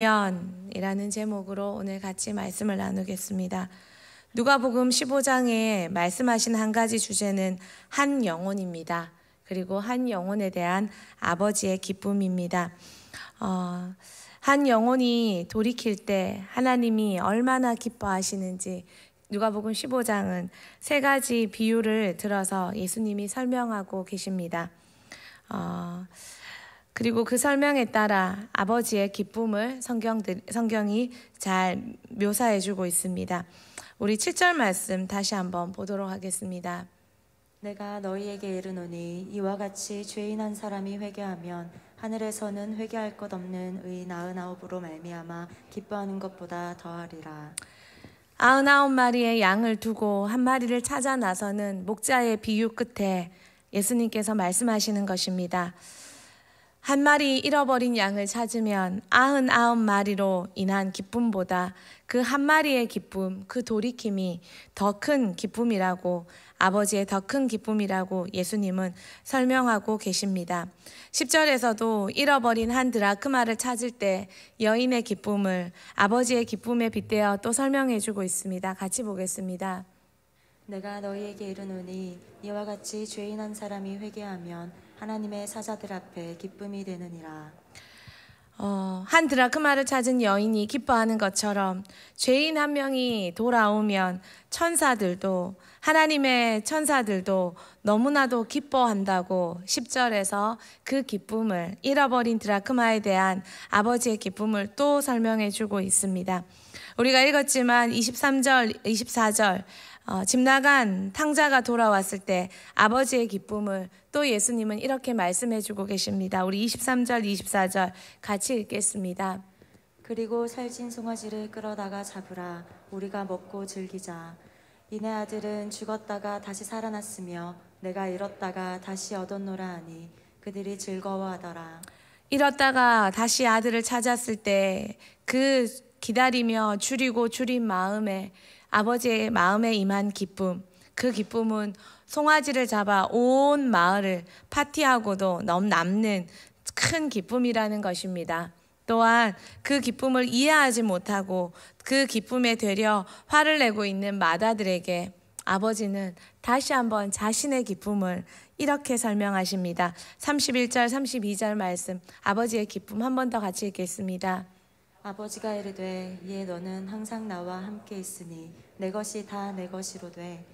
이라는 제목으로 오늘 같이 말씀을 나누겠습니다. 누가복음 15장에 말씀하신 한 가지 주제는 한 영혼입니다. 그리고 한 영혼에 대한 아버지의 기쁨입니다. 한 영혼이 돌이킬 때 하나님이 얼마나 기뻐하시는지 누가복음 15장은 세 가지 비유를 들어서 예수님이 설명하고 계십니다. 그리고 그 설명에 따라 아버지의 기쁨을 성경이 잘 묘사해주고 있습니다. 우리 7절 말씀 다시 한번 보도록 하겠습니다. 내가 너희에게 이르노니 이와 같이 죄인 한 사람이 회개하면 하늘에서는 회개할 것 없는 의 99으로 말미암아 기뻐하는 것보다 더하리라. 99마리의 양을 두고 한 마리를 찾아 나서는 목자의 비유 끝에 예수님께서 말씀하시는 것입니다. 한 마리 잃어버린 양을 찾으면 99마리로 인한 기쁨보다 그 한 마리의 기쁨, 그 돌이킴이 더 큰 기쁨이라고, 아버지의 더 큰 기쁨이라고 예수님은 설명하고 계십니다. 10절에서도 잃어버린 한 드라크마를 찾을 때 여인의 기쁨을 아버지의 기쁨에 빗대어 또 설명해 주고 있습니다. 같이 보겠습니다. 내가 너희에게 이르노니 이와 같이 죄인 한 사람이 회개하면 하나님의 사자들 앞에 기쁨이 되느니라. 한 드라크마를 찾은 여인이 기뻐하는 것처럼 죄인 한 명이 돌아오면 천사들도, 하나님의 천사들도 너무나도 기뻐한다고 10절에서 그 기쁨을, 잃어버린 드라크마에 대한 아버지의 기쁨을 또 설명해 주고 있습니다. 우리가 읽었지만 23절, 24절 집 나간 탕자가 돌아왔을 때 아버지의 기쁨을 또 예수님은 이렇게 말씀해 주고 계십니다. 우리 23절, 24절 같이 읽겠습니다. 그리고 살찐 송아지를 끌어다가 잡으라. 우리가 먹고 즐기자. 이내 아들은 죽었다가 다시 살아났으며 내가 잃었다가 다시 얻었노라 하니 그들이 즐거워하더라. 잃었다가 다시 아들을 찾았을 때 그 기다리며 줄인 마음에, 아버지의 마음에 임한 기쁨, 그 기쁨은 송아지를 잡아 온 마을을 파티하고도 남는 큰 기쁨이라는 것입니다. 또한 그 기쁨을 이해하지 못하고 그 기쁨에 되려 화를 내고 있는 마다들에게 아버지는 다시 한번 자신의 기쁨을 이렇게 설명하십니다. 31절, 32절 말씀, 아버지의 기쁨 한 번 더 같이 읽겠습니다. 아버지가 이르되 이에 너는 항상 나와 함께 있으니 내 것이 다 내 것이로되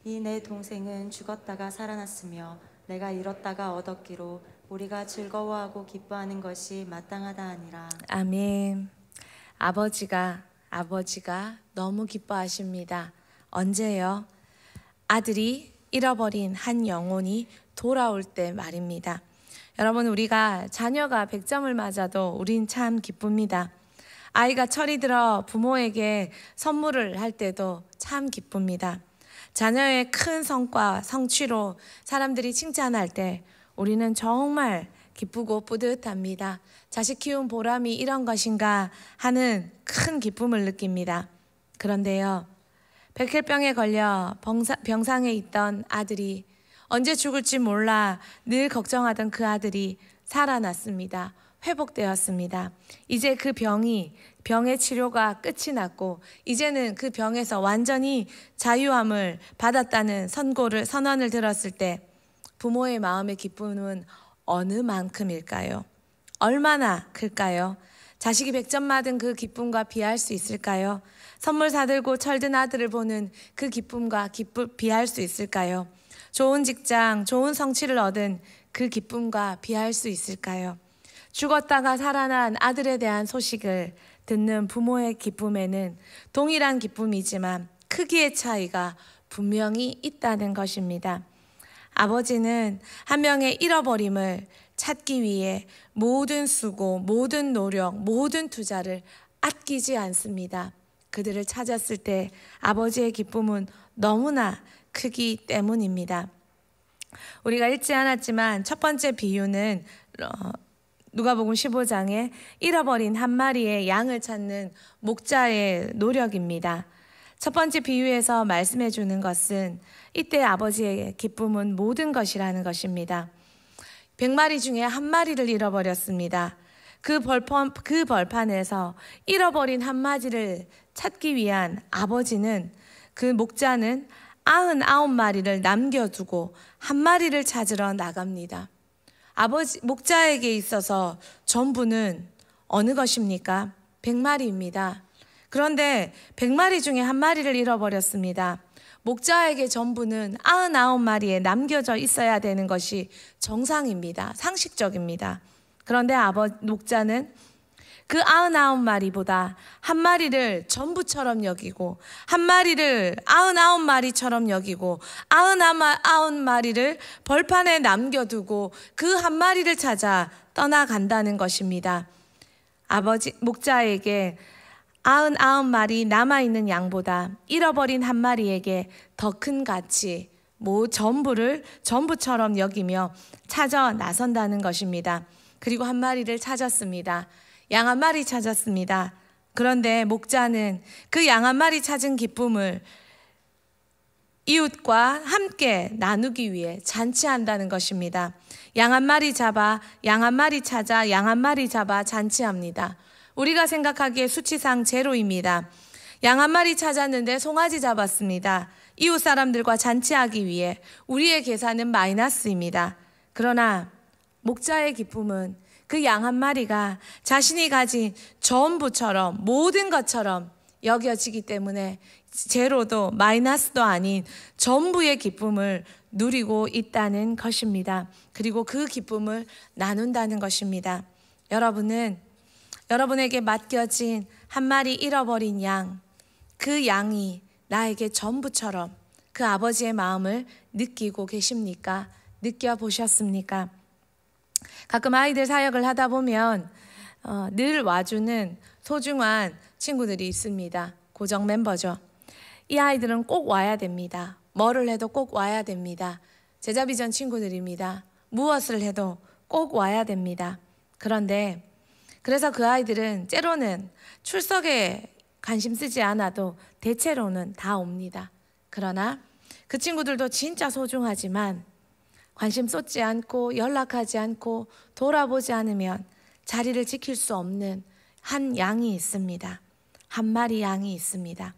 이 내 동생은 죽었다가 살아났으며 내가 잃었다가 얻었기로 우리가 즐거워하고 기뻐하는 것이 마땅하다 하니라. 아멘. 아버지가 너무 기뻐하십니다. 언제요? 아들이 잃어버린 한 영혼이 돌아올 때 말입니다. 여러분, 우리가 자녀가 100점을 맞아도 우린 참 기쁩니다. 아이가 철이 들어 부모에게 선물을 할 때도 참 기쁩니다. 자녀의 큰 성과, 성취로 사람들이 칭찬할 때 우리는 정말 기쁘고 뿌듯합니다. 자식 키운 보람이 이런 것인가 하는 큰 기쁨을 느낍니다. 그런데요, 백혈병에 걸려 병상에 있던 아들이, 언제 죽을지 몰라 늘 걱정하던 그 아들이 살아났습니다. 회복되었습니다. 이제 그 병의 치료가 끝이 났고 이제는 그 병에서 완전히 자유함을 받았다는 선언을 들었을 때 부모의 마음의 기쁨은 어느 만큼일까요? 얼마나 클까요? 자식이 100점 맞은 그 기쁨과 비할 수 있을까요? 선물 사들고 철든 아들을 보는 그 기쁨과 비할 수 있을까요? 좋은 직장, 좋은 성취를 얻은 그 기쁨과 비할 수 있을까요? 죽었다가 살아난 아들에 대한 소식을 듣는 부모의 기쁨에는 동일한 기쁨이지만 크기의 차이가 분명히 있다는 것입니다. 아버지는 한 명의 잃어버림을 찾기 위해 모든 수고, 모든 노력, 모든 투자를 아끼지 않습니다. 그들을 찾았을 때 아버지의 기쁨은 너무나 크기 때문입니다. 우리가 읽지 않았지만 첫 번째 비유는 누가복음 15장에 잃어버린 한 마리의 양을 찾는 목자의 노력입니다. 첫 번째 비유에서 말씀해 주는 것은 이때 아버지의 기쁨은 모든 것이라는 것입니다. 100마리 중에 한 마리를 잃어버렸습니다. 그 벌판에서 잃어버린 한 마리를 찾기 위한 아버지는, 그 목자는 99마리를 남겨두고 한 마리를 찾으러 나갑니다. 목자에게 있어서 전부는 어느 것입니까? 100마리입니다. 그런데 100마리 중에 한 마리를 잃어버렸습니다. 목자에게 전부는 99마리에 남겨져 있어야 되는 것이 정상입니다. 상식적입니다. 그런데 목자는 그 99마리보다 한 마리를 전부처럼 여기고, 한 마리를 99마리처럼 여기고, 99마리를 벌판에 남겨두고 그 한 마리를 찾아 떠나간다는 것입니다. 목자에게 99마리 남아있는 양보다 잃어버린 한 마리에게 더 큰 가치, 전부처럼 여기며 찾아 나선다는 것입니다. 그리고 한 마리를 찾았습니다. 양 한 마리 찾았습니다. 그런데 목자는 그 양 한 마리 찾은 기쁨을 이웃과 함께 나누기 위해 잔치한다는 것입니다. 양 한 마리 잡아, 양 한 마리 찾아, 양 한 마리 잡아 잔치합니다. 우리가 생각하기에 수치상 제로입니다. 양 한 마리 찾았는데 송아지 잡았습니다. 이웃 사람들과 잔치하기 위해 우리의 계산은 마이너스입니다. 그러나 목자의 기쁨은 그 양 한 마리가 자신이 가진 전부처럼, 모든 것처럼 여겨지기 때문에 제로도 마이너스도 아닌 전부의 기쁨을 누리고 있다는 것입니다. 그리고 그 기쁨을 나눈다는 것입니다. 여러분에게 맡겨진 한 마리 잃어버린 양, 그 양이 나에게 전부처럼 그 아버지의 마음을 느끼고 계십니까? 느껴보셨습니까? 가끔 아이들 사역을 하다 보면 늘 와주는 소중한 친구들이 있습니다. 고정 멤버죠. 이 아이들은 꼭 와야 됩니다. 뭐를 해도 꼭 와야 됩니다. 제자비전 친구들입니다. 무엇을 해도 꼭 와야 됩니다. 그래서 그 아이들은 때로는 출석에 관심 쓰지 않아도 대체로는 다 옵니다. 그러나 그 친구들도 진짜 소중하지만 관심 쏟지 않고 연락하지 않고 돌아보지 않으면 자리를 지킬 수 없는 한 양이 있습니다. 한 마리 양이 있습니다.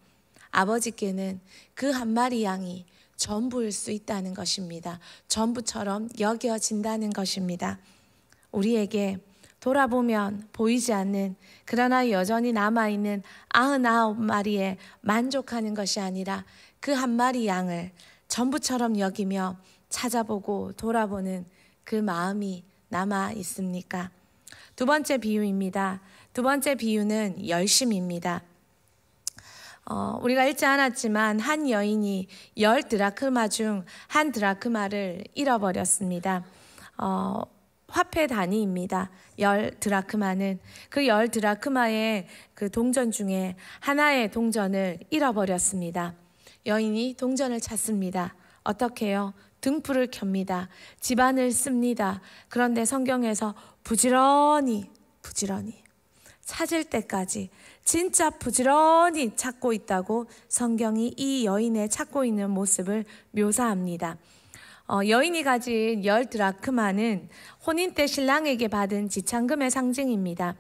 아버지께는 그 한 마리 양이 전부일 수 있다는 것입니다. 전부처럼 여겨진다는 것입니다. 우리에게 돌아보면 보이지 않는, 그러나 여전히 남아있는 99마리에 만족하는 것이 아니라 그 한 마리 양을 전부처럼 여기며 찾아보고 돌아보는 그 마음이 남아 있습니까? 두 번째 비유입니다. 두 번째 비유는 열심입니다. 우리가 읽지 않았지만 한 여인이 10드라크마 중 한 드라크마를 잃어버렸습니다. 화폐 단위입니다. 10드라크마는 그 10드라크마의 그 동전 중에 하나의 동전을 잃어버렸습니다. 여인이 동전을 찾습니다. 어떻게 해요? 등불을 켭니다. 집안을 씁니다. 그런데 성경에서 부지런히 찾을 때까지 진짜 부지런히 찾고 있다고 성경이 이 여인의 찾고 있는 모습을 묘사합니다. 여인이 가진 10드라크마는 혼인 때 신랑에게 받은 지참금의 상징입니다.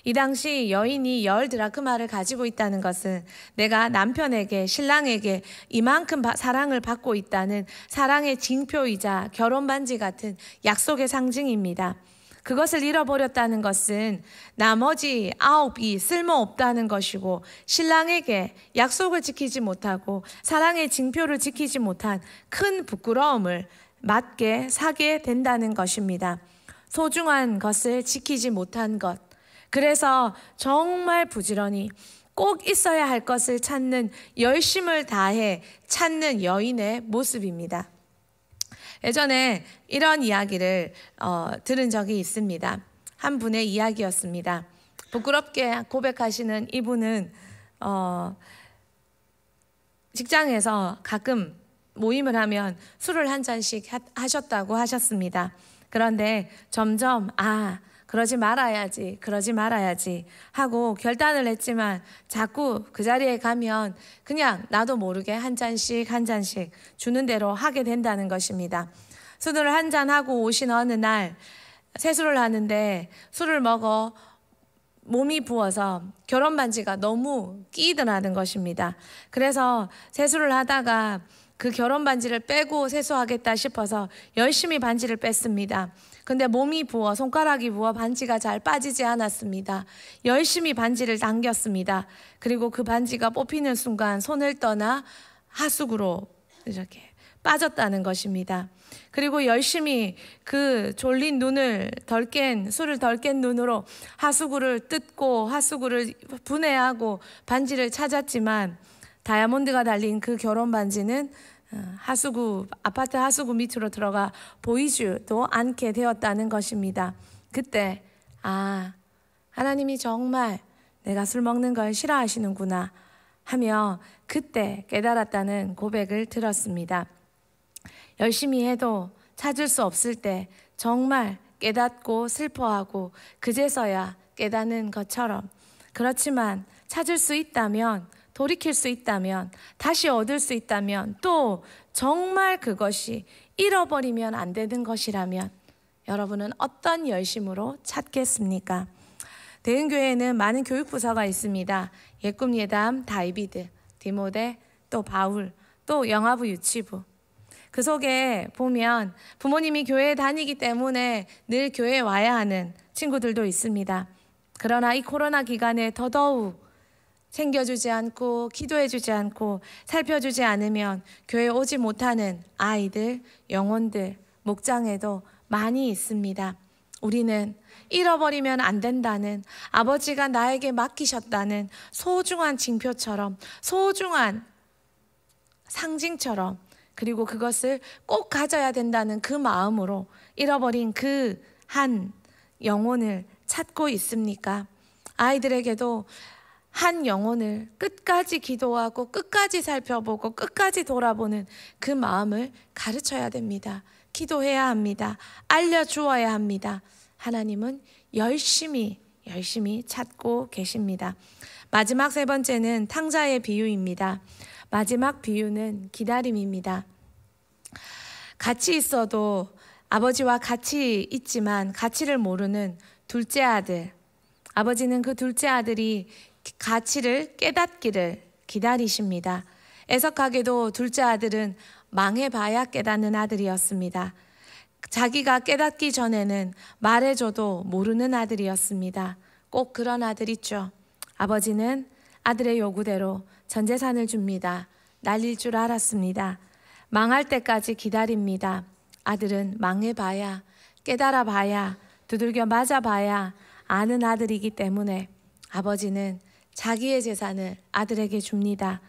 이 당시 여인이 10드라크마를 가지고 있다는 것은 내가 남편에게, 신랑에게 이만큼 사랑을 받고 있다는 사랑의 징표이자 결혼반지 같은 약속의 상징입니다. 그것을 잃어버렸다는 것은 나머지 9이 쓸모없다는 것이고, 신랑에게 약속을 지키지 못하고 사랑의 징표를 지키지 못한 큰 부끄러움을 사게 된다는 것입니다. 소중한 것을 지키지 못한 것, 그래서 정말 부지런히 꼭 있어야 할 것을 찾는, 열심을 다해 찾는 여인의 모습입니다. 예전에 이런 이야기를 들은 적이 있습니다. 한 분의 이야기였습니다. 부끄럽게 고백하시는 이분은 직장에서 가끔 모임을 하면 술을 한 잔씩 하셨다고 하셨습니다. 그런데 점점 그러지 말아야지 하고 결단을 했지만 자꾸 그 자리에 가면 그냥 나도 모르게 한 잔씩 주는 대로 하게 된다는 것입니다. 술을 한 잔하고 오신 어느 날 세수를 하는데 술을 먹어 몸이 부어서 결혼 반지가 너무 끼이더라는 것입니다. 그래서 세수를 하다가 그 결혼 반지를 빼고 세수하겠다 싶어서 열심히 반지를 뺐습니다. 근데 몸이 부어, 손가락이 부어 반지가 잘 빠지지 않았습니다. 열심히 반지를 당겼습니다. 그리고 그 반지가 뽑히는 순간 손을 떠나 하수구로 이렇게 빠졌다는 것입니다. 그리고 열심히 그 졸린 눈을 술을 덜 깬 눈으로 하수구를 뜯고 하수구를 분해하고 반지를 찾았지만 다이아몬드가 달린 그 결혼 반지는 아파트 하수구 밑으로 들어가 보이지도 않게 되었다는 것입니다. 그때 하나님이 정말 내가 술 먹는 걸 싫어하시는구나 하며 그때 깨달았다는 고백을 들었습니다. 열심히 해도 찾을 수 없을 때 정말 깨닫고 슬퍼하고 그제서야 깨닫는 것처럼, 그렇지만 찾을 수 있다면, 돌이킬 수 있다면, 다시 얻을 수 있다면, 또 정말 그것이 잃어버리면 안 되는 것이라면 여러분은 어떤 열심으로 찾겠습니까? 대흥교회에는 많은 교육부서가 있습니다. 예꿈, 예담, 다이비드, 디모데, 또 바울, 또 영아부, 유치부. 그 속에 보면 부모님이 교회에 다니기 때문에 늘 교회에 와야 하는 친구들도 있습니다. 그러나 이 코로나 기간에 더더욱 챙겨주지 않고 기도해주지 않고 살펴주지 않으면 교회에 오지 못하는 아이들, 영혼들, 목장에도 많이 있습니다. 우리는 잃어버리면 안 된다는, 아버지가 나에게 맡기셨다는 소중한 징표처럼, 소중한 상징처럼, 그리고 그것을 꼭 가져야 된다는 그 마음으로 잃어버린 그 한 영혼을 찾고 있습니까? 아이들에게도 한 영혼을 끝까지 기도하고 끝까지 살펴보고 끝까지 돌아보는 그 마음을 가르쳐야 됩니다. 기도해야 합니다. 알려주어야 합니다. 하나님은 열심히 찾고 계십니다. 마지막 세 번째는 탕자의 비유입니다. 마지막 비유는 기다림입니다. 같이 있어도 아버지와 같이 있지만 가치를 모르는 둘째 아들, 아버지는 그 둘째 아들이 가치를 깨닫기를 기다리십니다. 애석하게도 둘째 아들은 망해봐야 깨닫는 아들이었습니다. 자기가 깨닫기 전에는 말해줘도 모르는 아들이었습니다. 꼭 그런 아들 있죠. 아버지는 아들의 요구대로 전 재산을 줍니다. 날릴 줄 알았습니다. 망할 때까지 기다립니다. 아들은 망해봐야, 깨달아봐야, 두들겨 맞아봐야 아는 아들이기 때문에 아버지는 자기의 재산을 아들에게 줍니다.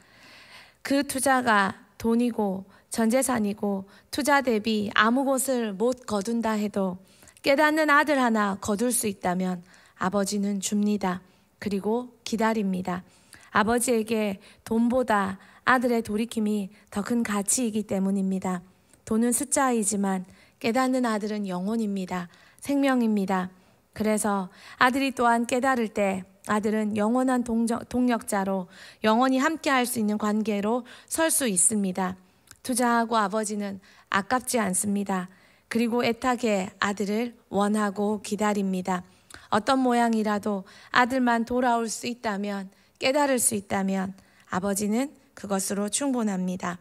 그 투자가 돈이고 전 재산이고 투자 대비 아무 곳을 못 거둔다 해도 깨닫는 아들 하나 거둘 수 있다면 아버지는 줍니다. 그리고 기다립니다. 아버지에게 돈보다 아들의 돌이킴이 더 큰 가치이기 때문입니다. 돈은 숫자이지만 깨닫는 아들은 영혼입니다. 생명입니다. 그래서 아들이 또한 깨달을 때 아들은 영원한 동력자로 영원히 함께 할 수 있는 관계로 설 수 있습니다. 투자하고 아버지는 아깝지 않습니다. 그리고 애타게 아들을 원하고 기다립니다. 어떤 모양이라도 아들만 돌아올 수 있다면, 깨달을 수 있다면 아버지는 그것으로 충분합니다.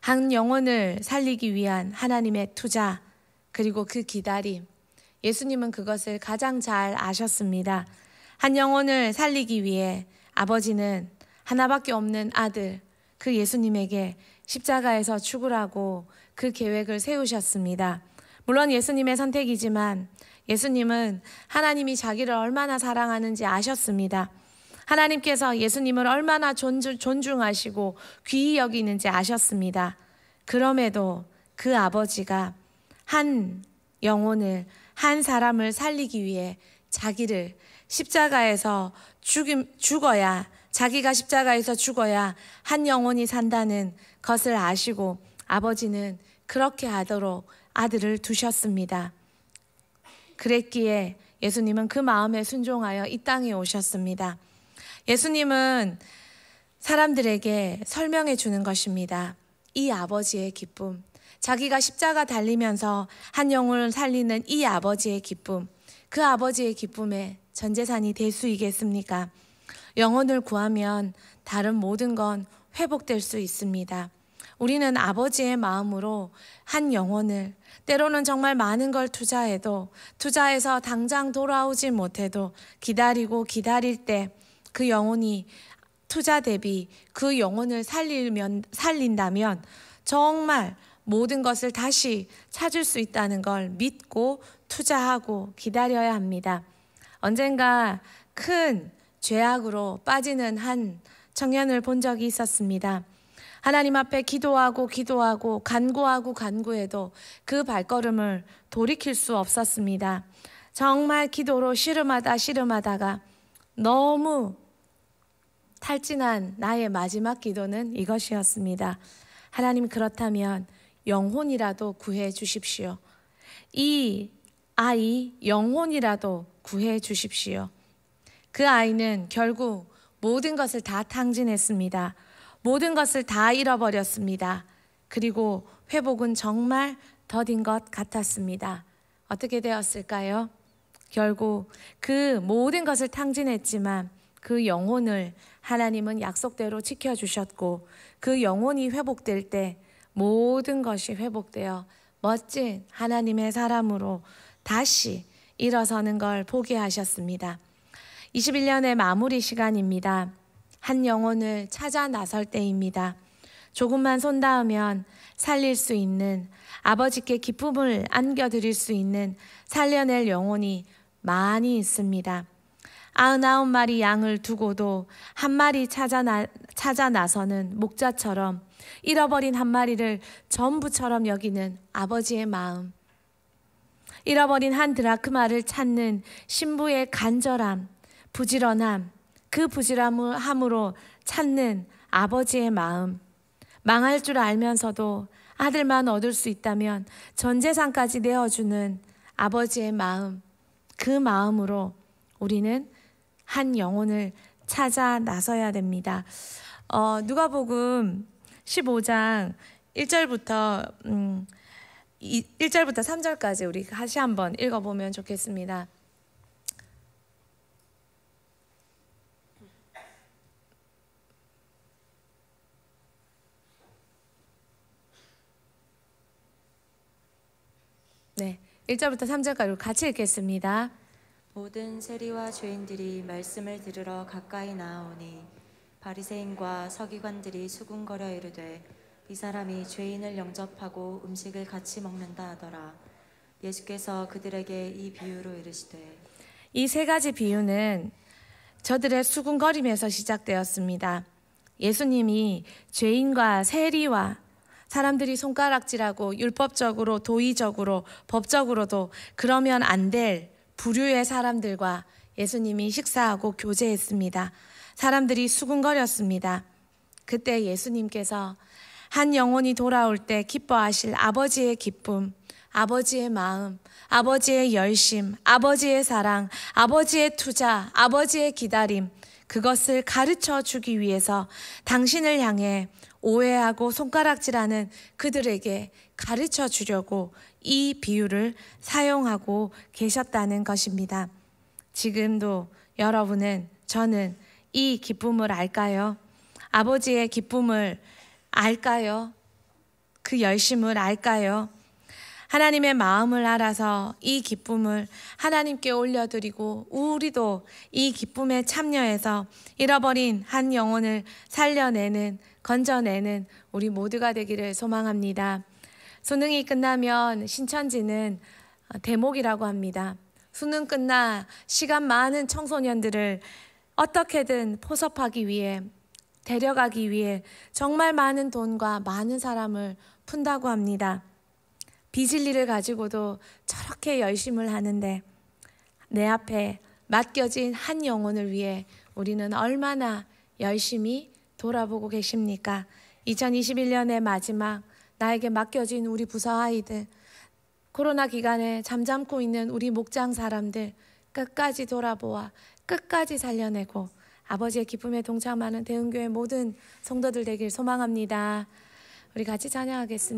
한 영혼을 살리기 위한 하나님의 투자, 그리고 그 기다림, 예수님은 그것을 가장 잘 아셨습니다. 한 영혼을 살리기 위해 아버지는 하나밖에 없는 아들, 그 예수님에게 십자가에서 죽으라고 그 계획을 세우셨습니다. 물론 예수님의 선택이지만 예수님은 하나님이 자기를 얼마나 사랑하는지 아셨습니다. 하나님께서 예수님을 얼마나 존중하시고 귀히 여기는지 아셨습니다. 그럼에도 그 아버지가 한 영혼을, 한 사람을 살리기 위해 자기를 십자가에서 죽어야, 자기가 십자가에서 죽어야 한 영혼이 산다는 것을 아시고 아버지는 그렇게 하도록 아들을 두셨습니다. 그랬기에 예수님은 그 마음에 순종하여 이 땅에 오셨습니다. 예수님은 사람들에게 설명해 주는 것입니다. 이 아버지의 기쁨, 자기가 십자가 달리면서 한 영혼을 살리는 이 아버지의 기쁨, 그 아버지의 기쁨에 전 재산이 될 수 있겠습니까? 영혼을 구하면 다른 모든 건 회복될 수 있습니다. 우리는 아버지의 마음으로 한 영혼을, 때로는 정말 많은 걸 투자해서 당장 돌아오지 못해도 기다리고 기다릴 때 그 영혼이 투자 대비 그 영혼을 살린다면 정말 모든 것을 다시 찾을 수 있다는 걸 믿고 투자하고 기다려야 합니다. 언젠가 큰 죄악으로 빠지는 한 청년을 본 적이 있었습니다. 하나님 앞에 기도하고 간구해도 그 발걸음을 돌이킬 수 없었습니다. 정말 기도로 씨름하다가 너무 탈진한 나의 마지막 기도는 이것이었습니다. 하나님, 그렇다면 영혼이라도 구해 주십시오. 이 아이 영혼이라도 구해 주십시오. 그 아이는 결국 모든 것을 다 탕진했습니다. 모든 것을 다 잃어버렸습니다. 그리고 회복은 정말 더딘 것 같았습니다. 어떻게 되었을까요? 결국 그 모든 것을 탕진했지만 그 영혼을 하나님은 약속대로 지켜주셨고, 그 영혼이 회복될 때 모든 것이 회복되어 멋진 하나님의 사람으로 다시 일어서는 걸 보게 하셨습니다. 21년의 마무리 시간입니다. 한 영혼을 찾아 나설 때입니다. 조금만 손 닿으면 살릴 수 있는, 아버지께 기쁨을 안겨드릴 수 있는 살려낼 영혼이 많이 있습니다. 99마리 양을 두고도 한 마리 찾아 나서는 목자처럼 잃어버린 한 마리를 전부처럼 여기는 아버지의 마음, 잃어버린 한 드라크마를 찾는 신부의 간절함, 부지런함, 그 부지런함으로 찾는 아버지의 마음, 망할 줄 알면서도 아들만 얻을 수 있다면 전 재산까지 내어주는 아버지의 마음, 그 마음으로 우리는 한 영혼을 찾아 나서야 됩니다. 누가복음 15장 1절부터 3절까지 우리 다시 한번 읽어보면 좋겠습니다. 네, 1절부터 3절까지 같이 읽겠습니다. 모든 세리와 죄인들이 말씀을 들으러 가까이 나아오니 바리새인과 서기관들이 수군거려 이르되 이 사람이 죄인을 영접하고 음식을 같이 먹는다 하더라. 예수께서 그들에게 이 비유로 이르시되, 이 세 가지 비유는 저들의 수군거림에서 시작되었습니다. 예수님이 죄인과 세리와 사람들이 손가락질하고 율법적으로, 도의적으로, 법적으로도 그러면 안 될 부류의 사람들과 예수님이 식사하고 교제했습니다. 사람들이 수군거렸습니다. 그때 예수님께서 한 영혼이 돌아올 때 기뻐하실 아버지의 기쁨, 아버지의 마음, 아버지의 열심, 아버지의 사랑, 아버지의 투자, 아버지의 기다림, 그것을 가르쳐 주기 위해서 당신을 향해 오해하고 손가락질하는 그들에게 가르쳐 주려고 이 비유를 사용하고 계셨다는 것입니다. 지금도 여러분은, 저는 이 기쁨을 알까요? 아버지의 기쁨을 알까요? 그 열심을 알까요? 하나님의 마음을 알아서 이 기쁨을 하나님께 올려드리고 우리도 이 기쁨에 참여해서 잃어버린 한 영혼을 살려내는, 건져내는 우리 모두가 되기를 소망합니다. 수능이 끝나면 신천지는 대목이라고 합니다. 수능 끝나 시간 많은 청소년들을 어떻게든 포섭하기 위해, 데려가기 위해 정말 많은 돈과 많은 사람을 푼다고 합니다. 비진리를 가지고도 저렇게 열심을 하는데 내 앞에 맡겨진 한 영혼을 위해 우리는 얼마나 열심히 돌아보고 계십니까? 2021년의 마지막, 나에게 맡겨진 우리 부서 아이들, 코로나 기간에 잠잠고 있는 우리 목장 사람들 끝까지 돌아보아 끝까지 살려내고 아버지의 기쁨에 동참하는 대흥교회 모든 성도들 되길 소망합니다. 우리 같이 찬양하겠습니다.